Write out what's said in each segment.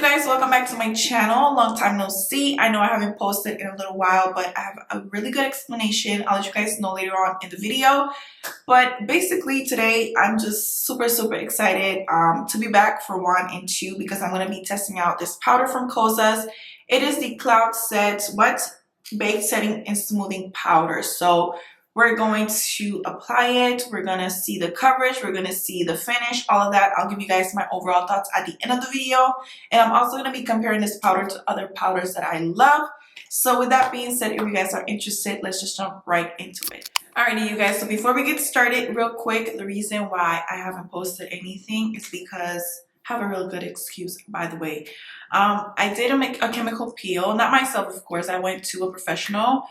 guys, welcome back to my channel. Long time no see. I know I haven't posted in a little while, but I have a really good explanation. I'll let you guys know later on in the video. But basically today I'm just super excited to be back for 1 and 2 because I'm going to be testing out this powder from Kosas. It is the Cloud Set Baked Setting and Smoothing Powder. So we're going to apply it. We're going to see the coverage. We're going to see the finish, all of that. I'll give you guys my overall thoughts at the end of the video. And I'm also going to be comparing this powder to other powders that I love. So with that being said, if you guys are interested, let's just jump right into it. Alrighty, you guys. So before we get started, real quick, the reason why I haven't posted anything is because I have a real good excuse, by the way. I did a chemical peel. Not myself, of course. I went to a professional.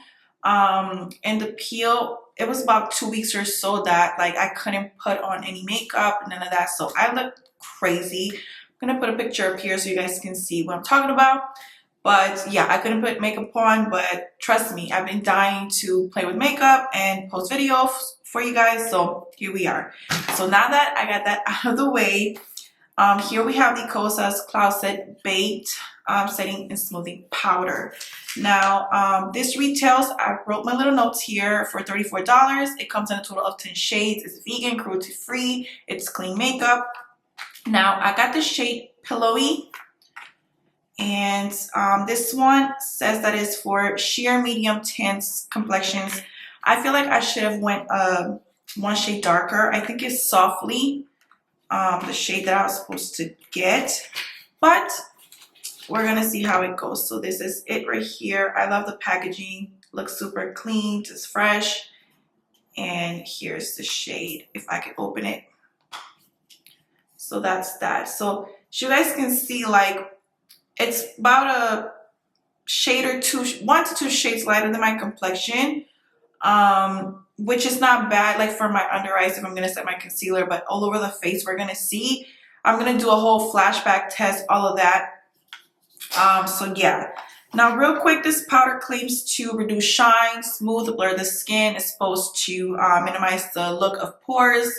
And the peel, it was about 2 weeks or so that like I couldn't put on any makeup, none of that, so I looked crazy. I'm gonna put a picture up here so you guys can see what I'm talking about. But yeah, I couldn't put makeup on, but trust me, I've been dying to play with makeup and post videos for you guys, so here we are. So now that I got that out of the way, here we have the Kosas Cloud Set Baked Setting and Smoothing Powder. Now, this retails, I wrote my little notes here, for $34. It comes in a total of 10 shades. It's vegan, cruelty-free. It's clean makeup. Now, I got the shade Pillowy. And this one says that it's for sheer medium tints complexions. I feel like I should have went one shade darker. I think it's Softly, the shade that I was supposed to get. But we're gonna see how it goes. So this is it right here. I love the packaging. Looks super clean, just fresh. And here's the shade, if I can open it. So that's that. So you guys can see, like, it's about a shade or two, 1 to 2 shades lighter than my complexion, which is not bad, like for my under eyes if I'm gonna set my concealer. But all over the face, we're gonna see. I'm gonna do a whole flashback test, all of that. So yeah. Now real quick, this powder claims to reduce shine, smooth, blur the skin. It's supposed to minimize the look of pores,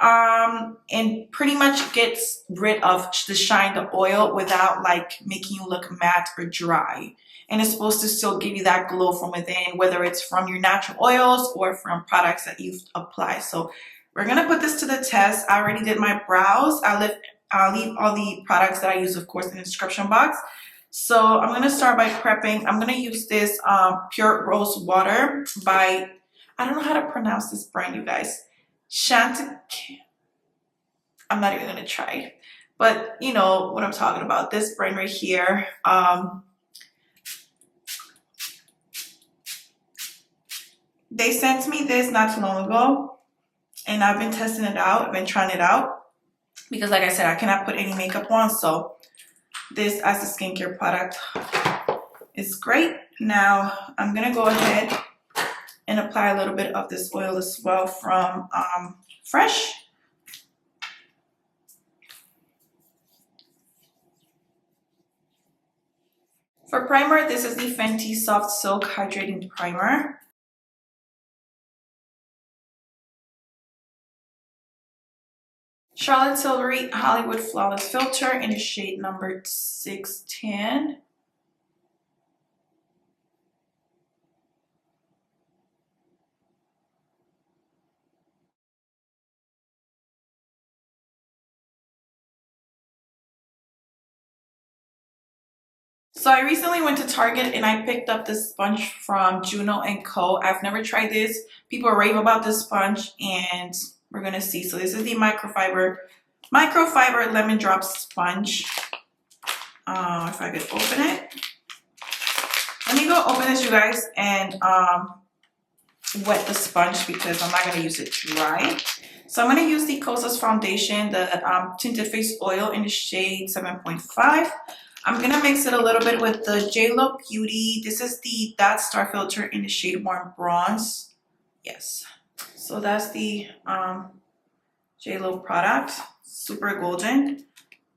and pretty much gets rid of the shine, the oil, without like making you look matte or dry. And it's supposed to still give you that glow from within, whether it's from your natural oils or from products that you've applied. So we're gonna put this to the test. I already did my brows. I'll leave all the products that I use, of course, in the description box. So I'm gonna start by prepping. I'm gonna use this Pure Rose Water by, I don't know how to pronounce this brand, you guys. I'm not even gonna try, but you know what I'm talking about. This brand right here. They sent me this not too long ago, and I've been testing it out. I've been trying it out because, like I said, I cannot put any makeup on. So this as a skincare product is great. Now I'm gonna go ahead and apply a little bit of this oil as well from Fresh. For primer, this is the Fenty Soft Silk Hydrating Primer. Charlotte Tilbury Hollywood Flawless Filter in the shade number 610. So I recently went to Target and I picked up this sponge from Juno & Co. I've never tried this. People rave about this sponge, and we're gonna see. So this is the Microfiber Lemon Drop Sponge. If I could open it. Let me go open this, you guys, and wet the sponge because I'm not gonna use it dry. So I'm gonna use the Kosas foundation, the Tinted Face Oil in the shade 7.5. I'm gonna mix it a little bit with the JLo Beauty. This is the That Star Filter in the shade Warm Bronze. Yes. So that's the JLo product. Super golden.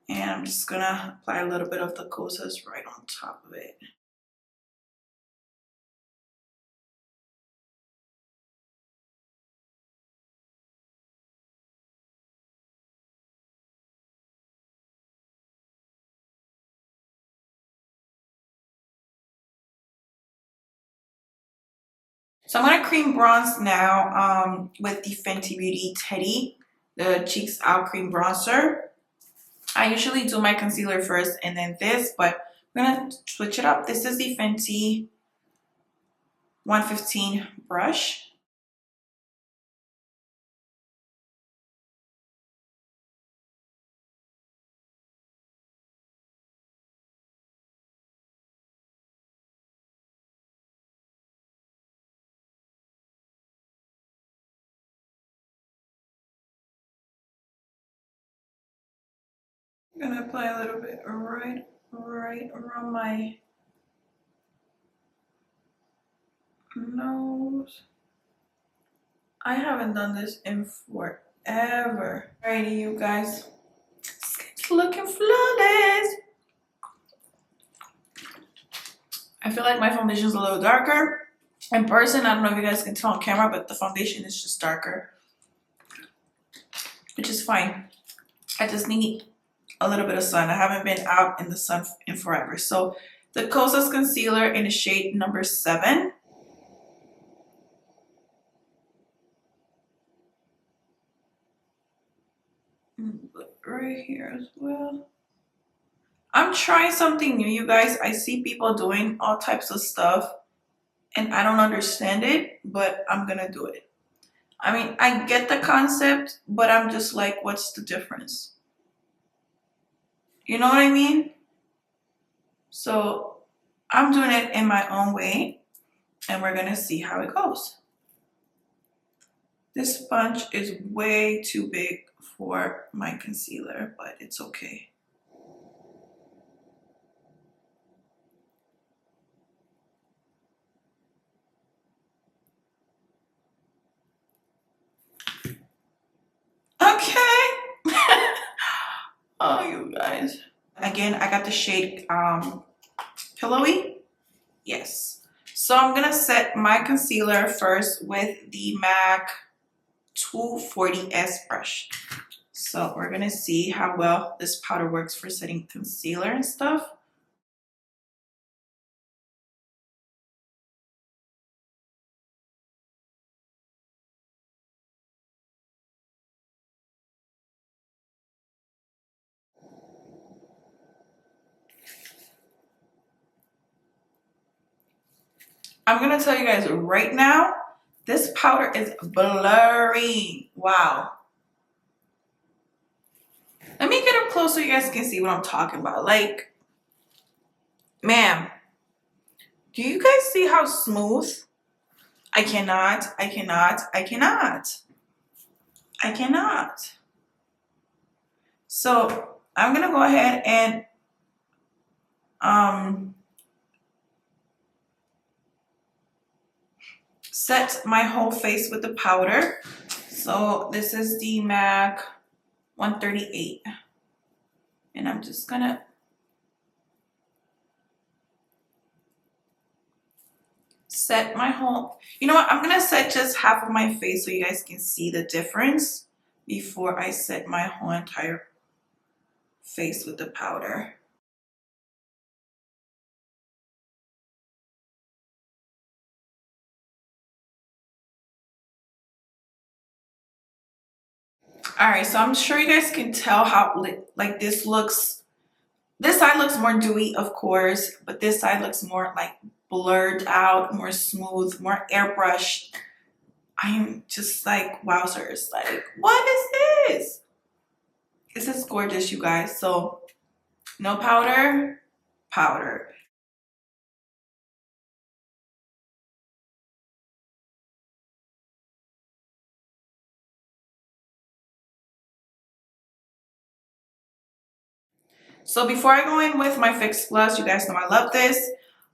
And I'm just gonna apply a little bit of the Kosas right on top of it. So I'm gonna cream bronze now with the Fenty Beauty Teddy, the Cheeks Out Cream Bronzer. I usually do my concealer first and then this, but I'm gonna switch it up. This is the Fenty 115 brush. I'm gonna apply a little bit right around my nose. I haven't done this in forever. Alrighty, you guys. It's looking flawless. I feel like my foundation is a little darker. In person, I don't know if you guys can tell on camera, but the foundation is just darker, which is fine. I just need a little bit of sun. I haven't been out in the sun in forever. So the Kosas concealer in the shade number 7. Right here as well. I'm trying something new, you guys. I see people doing all types of stuff and I don't understand it, but I'm gonna do it. I mean, I get the concept, but I'm just like, what's the difference? You know what I mean? So I'm doing it in my own way and we're gonna see how it goes. This sponge is way too big for my concealer, but it's okay. Okay. Oh, you guys. Again, I got the shade Pillowy. Yes. So I'm gonna set my concealer first with the MAC 240S brush. So we're gonna see how well this powder works for setting concealer and stuff. I'm gonna tell you guys right now, this powder is blurry. Wow. Let me get up close so you guys can see what I'm talking about. Like, ma'am, do you guys see how smooth? I cannot. So I'm gonna go ahead and set my whole face with the powder. So this is the MAC 138. And I'm just gonna set my whole, you know what, I'm gonna set just half of my face so you guys can see the difference before I set my whole entire face with the powder. All right, so I'm sure you guys can tell how like this looks. This side looks more dewy, of course, but this side looks more like blurred out, more smooth, more airbrushed. I'm just like, wowzers, like, what is this? This is gorgeous, you guys. So no powder, powder. So before I go in with my fixed gloss, you guys know I love this.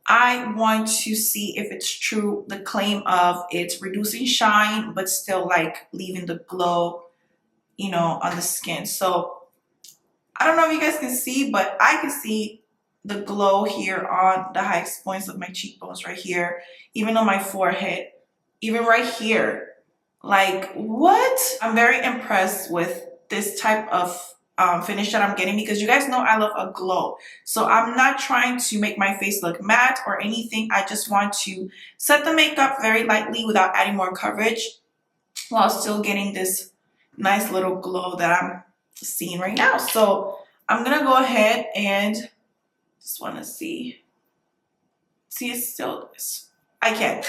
I want to see if it's true, the claim of it's reducing shine, but still like leaving the glow, you know, on the skin. So I don't know if you guys can see, but I can see the glow here on the highest points of my cheekbones right here, even on my forehead, even right here. Like, what? I'm very impressed with this type of finish that I'm getting, because you guys know I love a glow. So I'm not trying to make my face look matte or anything. I just want to set the makeup very lightly without adding more coverage while still getting this nice little glow that I'm seeing right now. So I'm gonna go ahead and just want to see it's still, I can't.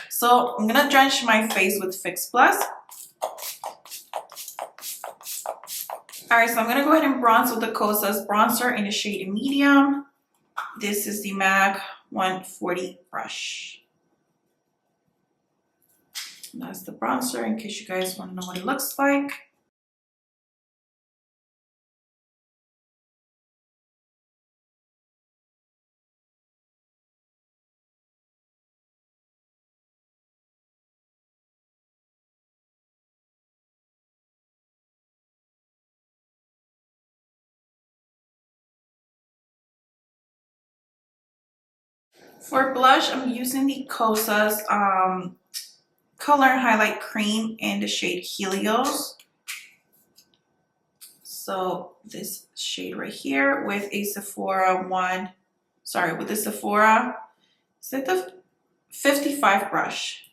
So I'm gonna drench my face with Fix Plus. Alright, so I'm gonna go ahead and bronze with the Kosas bronzer in the shade medium. This is the MAC 140 brush. And that's the bronzer, in case you guys want to know what it looks like. For blush, I'm using the Kosas Color Highlight Cream in the shade Helios. So this shade right here with a Sephora with the Sephora, is it the 55 brush?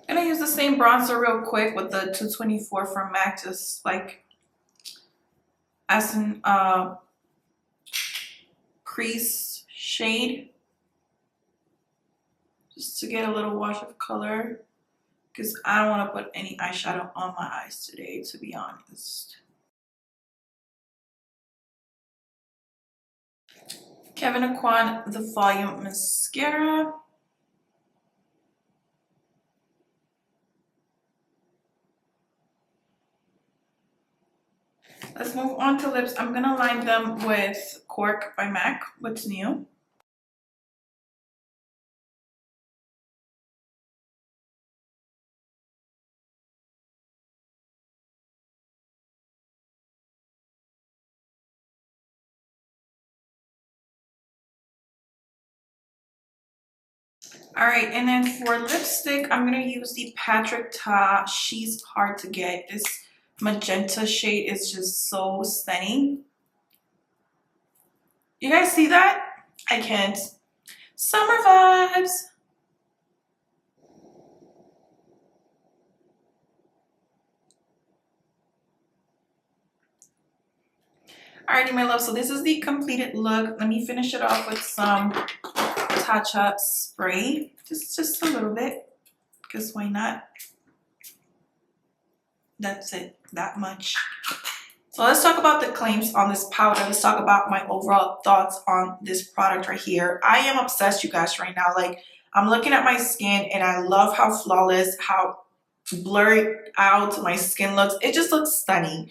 I'm gonna use the same bronzer real quick with the 224 from MAC, just like as an crease shade, just to get a little wash of color, because I don't want to put any eyeshadow on my eyes today, to be honest. Kevyn Aucoin, the Volume Mascara. Let's move on to lips. I'm gonna line them with Cork by MAC, What's New. All right, and then for lipstick, I'm gonna use the Patrick Ta She's Hard to Get. This magenta shade is just so stunning. You guys see that? I can't. Summer vibes. Alrighty, my love, so this is the completed look. Let me finish it off with some Tatcha spray. Just a little bit, because why not? That's it, that much. So let's talk about the claims on this powder. Let's talk about my overall thoughts on this product right here. I am obsessed, you guys, right now. Like, I'm looking at my skin and I love how flawless, how blurred out my skin looks. It just looks stunning.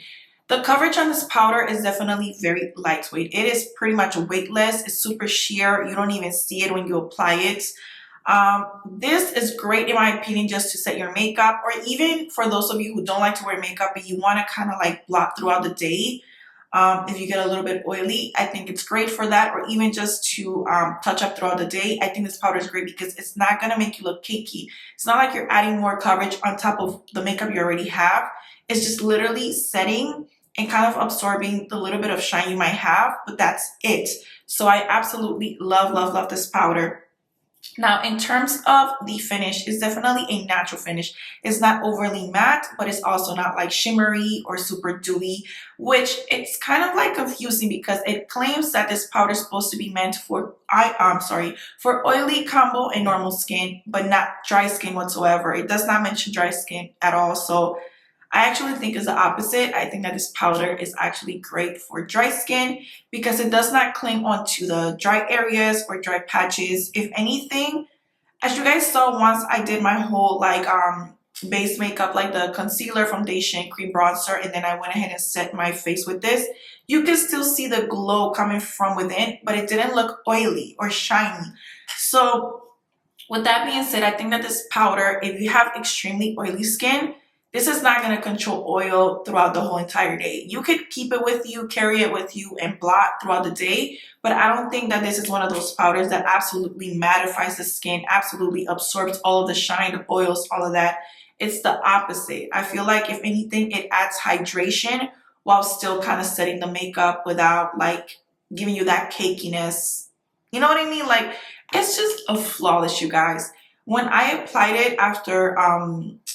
The coverage on this powder is definitely very lightweight. It is pretty much weightless. It's super sheer. You don't even see it when you apply it. This is great in my opinion just to set your makeup, or even for those of you who don't like to wear makeup but you want to kind of like blot throughout the day. If you get a little bit oily, I think it's great for that, or even just to touch up throughout the day. I think this powder is great because it's not going to make you look cakey. It's not like you're adding more coverage on top of the makeup you already have. It's just literally setting and kind of absorbing the little bit of shine you might have, but that's it. So I absolutely love this powder. Now, in terms of the finish, it's definitely a natural finish. It's not overly matte, but it's also not like shimmery or super dewy, which it's kind of like confusing because it claims that this powder is supposed to be meant for for oily, combo, and normal skin, but not dry skin whatsoever. It does not mention dry skin at all. So I actually think it's the opposite. I think that this powder is actually great for dry skin because it does not cling onto the dry areas or dry patches. If anything, as you guys saw once I did my whole like base makeup, like the concealer, foundation, cream, bronzer, and then I went ahead and set my face with this, you can still see the glow coming from within, but it didn't look oily or shiny. So with that being said, I think that this powder, if you have extremely oily skin, this is not going to control oil throughout the whole entire day. You could keep it with you, carry it with you, and blot throughout the day, but I don't think that this is one of those powders that absolutely mattifies the skin, absolutely absorbs all of the shine, the oils, all of that. It's the opposite. I feel like if anything, it adds hydration while still kind of setting the makeup without like giving you that cakiness. You know what I mean? Like, it's just a flawless, you guys. When I applied it after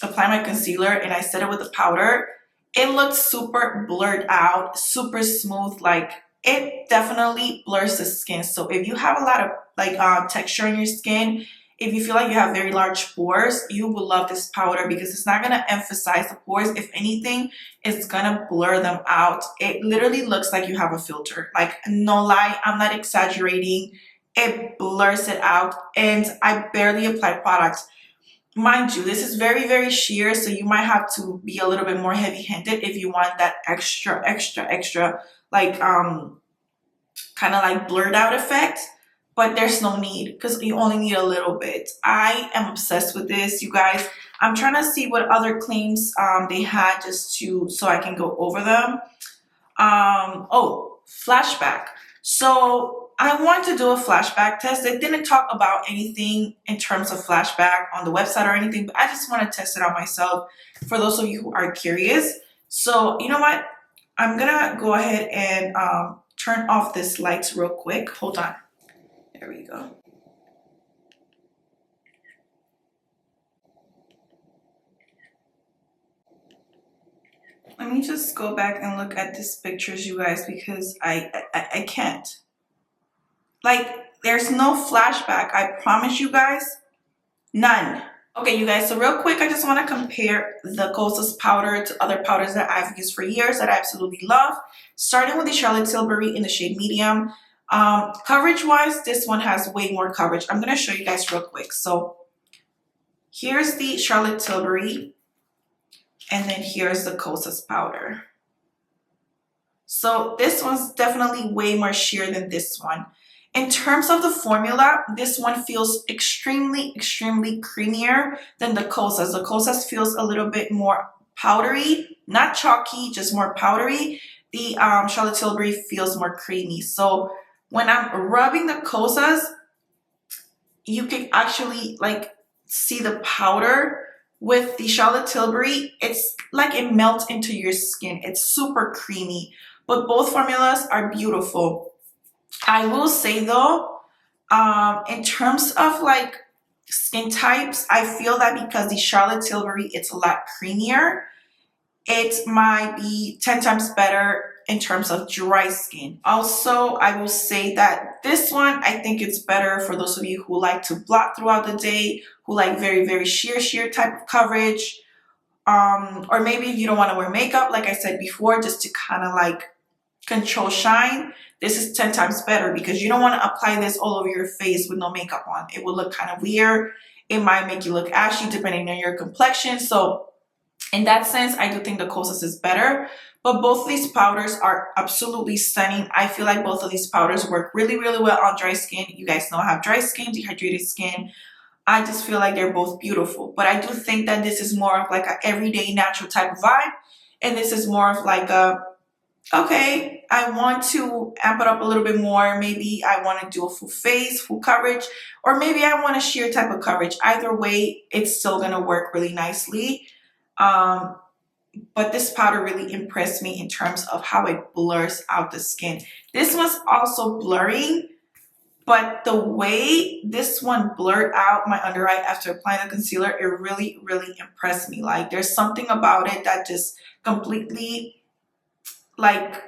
applying my concealer and I set it with the powder, it looked super blurred out, super smooth. Like, it definitely blurs the skin. So if you have a lot of like texture in your skin, if you feel like you have very large pores, you will love this powder because it's not going to emphasize the pores. If anything, it's going to blur them out. It literally looks like you have a filter. Like, no lie, I'm not exaggerating. It blurs it out, and I barely apply product. Mind you, this is very, very sheer, so you might have to be a little bit more heavy-handed if you want that extra, like, kind of like blurred out effect. But there's no need because you only need a little bit. I am obsessed with this, you guys. I'm trying to see what other claims they had so I can go over them. Oh, Flashback. So I want to do a flashback test. They didn't talk about anything in terms of flashback on the website or anything, but I just want to test it out myself for those of you who are curious. So you know what? I'm gonna go ahead and turn off this lights real quick. Hold on. There we go. Let me just go back and look at these pictures, you guys, because I can't. Like, there's no flashback. I promise you guys, none. Okay, you guys, so real quick, I just want to compare the Kosas powder to other powders that I've used for years that I absolutely love. Starting with the Charlotte Tilbury in the shade medium. Coverage-wise, this one has way more coverage. I'm going to show you guys real quick. So here's the Charlotte Tilbury, and then here's the Kosas powder. So this one's definitely way more sheer than this one. In terms of the formula, this one feels extremely creamier than the Kosas. The Kosas feels a little bit more powdery, not chalky, just more powdery. The Charlotte Tilbury feels more creamy. So when I'm rubbing the Kosas, you can actually like see the powder. With the Charlotte Tilbury, it's like it melts into your skin. It's super creamy, but both formulas are beautiful. I will say though, in terms of like skin types, I feel that because the Charlotte Tilbury, it's a lot creamier, it might be 10 times better in terms of dry skin. Also, I will say that this one, I think it's better for those of you who like to blot throughout the day, who like very sheer type of coverage, or maybe you don't want to wear makeup, like I said before, just to kind of like control shine. This is 10 times better because you don't want to apply this all over your face with no makeup on. It will look kind of weird. It might make you look ashy depending on your complexion. So in that sense, I do think the Kosas is better, but both of these powders are absolutely stunning. I feel like both of these powders work really well on dry skin. You guys know I have dry skin, dehydrated skin. I just feel like they're both beautiful, but I do think that this is more of like an everyday natural type of vibe, and this is more of like a, okay, I want to amp it up a little bit more. Maybe I want to do a full face, full coverage, or maybe I want a sheer type of coverage. Either way, it's still going to work really nicely. But this powder really impressed me in terms of how it blurs out the skin. This was also blurring, but the way this one blurred out my under eye after applying the concealer, it really impressed me. Like, there's something about it that just completely, like,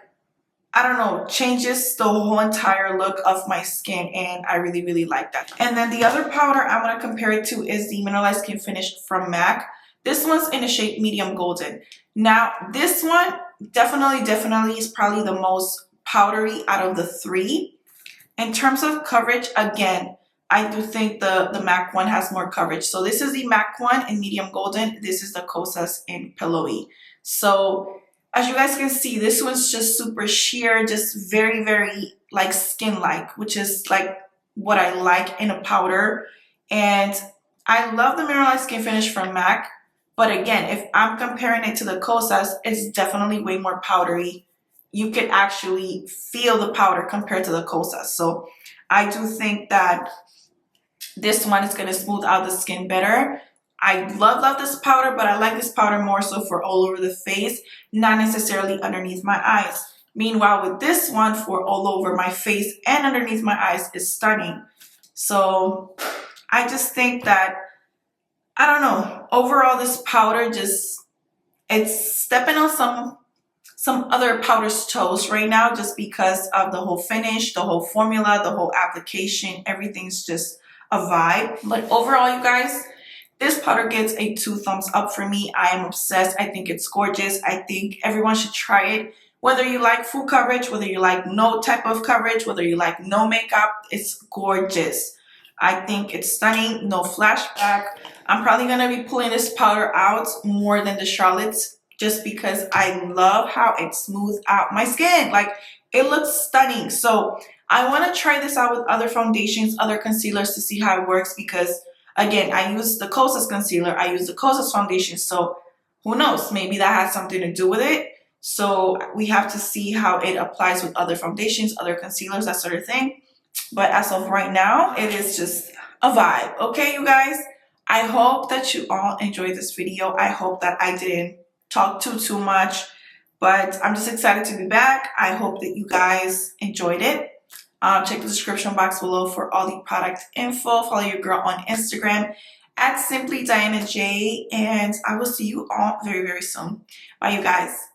I don't know, changes the whole entire look of my skin, and I really like that. And then the other powder I want to compare it to is the Mineralized Skin Finish from MAC. This one's in the shade medium golden. Now, this one definitely is probably the most powdery out of the three. In terms of coverage, again, I do think the MAC one has more coverage. So this is the MAC one in medium golden. This is the Kosas in pillowy. So as you guys can see, this one's just super sheer, just very like skin-like, which is like what I like in a powder. And I love the Mineralized Skin Finish from MAC, But again, if I'm comparing it to the Kosas, it's definitely way more powdery. You can actually feel the powder compared to the Kosas. So I do think that this one is going to smooth out the skin better. I love this powder, but I like this powder more so for all over the face, not necessarily underneath my eyes. Meanwhile, with this one for all over my face and underneath my eyes is stunning. So I just think that, I don't know, overall this powder it's stepping on some other powder's toes right now just because of the whole finish, the whole formula, the whole application. Everything's just a vibe. But overall, you guys, this powder gets a 2 thumbs up for me. I am obsessed. I think it's gorgeous. I think everyone should try it. Whether you like full coverage, whether you like no type of coverage, whether you like no makeup, it's gorgeous. I think it's stunning. No flashback. I'm probably going to be pulling this powder out more than the Charlotte's just because I love how it smooths out my skin. Like, it looks stunning. So I want to try this out with other foundations, other concealers to see how it works because, again, I use the Kosas concealer. I use the Kosas foundation. So who knows? Maybe that has something to do with it. So we have to see how it applies with other foundations, other concealers, that sort of thing. But as of right now, it is just a vibe. Okay, you guys? I hope that you all enjoyed this video. I hope that I didn't talk too much. But I'm just excited to be back. I hope that you guys enjoyed it. Check the description box below for all the product info. Follow your girl on Instagram at SimplyDianaJ. And I will see you all very, very soon. Bye, you guys.